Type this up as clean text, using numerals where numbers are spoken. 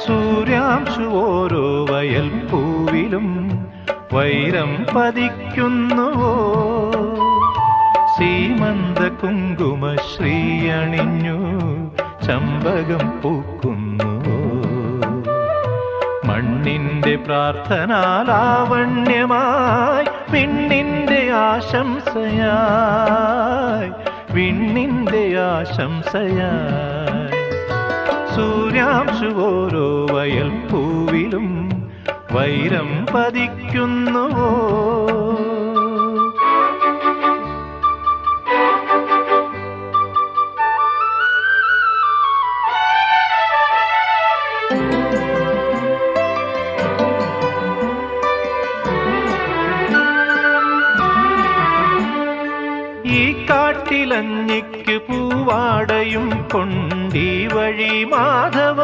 സൂര്യാംശു ഓരോ വയൽ പൂവിലും വൈരം പതിക്കുന്നുവോ? സീമന്ത കുങ്കുമ ശ്രീയണിഞ്ഞു ചമ്പകം പൂക്കുന്നുവോ? മണ്ണിന്റെ പ്രാർത്ഥനാലാവണ്യമായി വിണ്ണിന്റെ ആശംസയായി, വിണ്ണിന്റെ ആശംസയായി. സൂര്യാംശു ഓരോ വയൽ പൂവിലും വൈരം പതിക്കുന്നുവോ? ഈ കാട്ടിലഞ്ഞിക്ക് പൂവാടയും കൊണ്ടീ വഴി മാധവ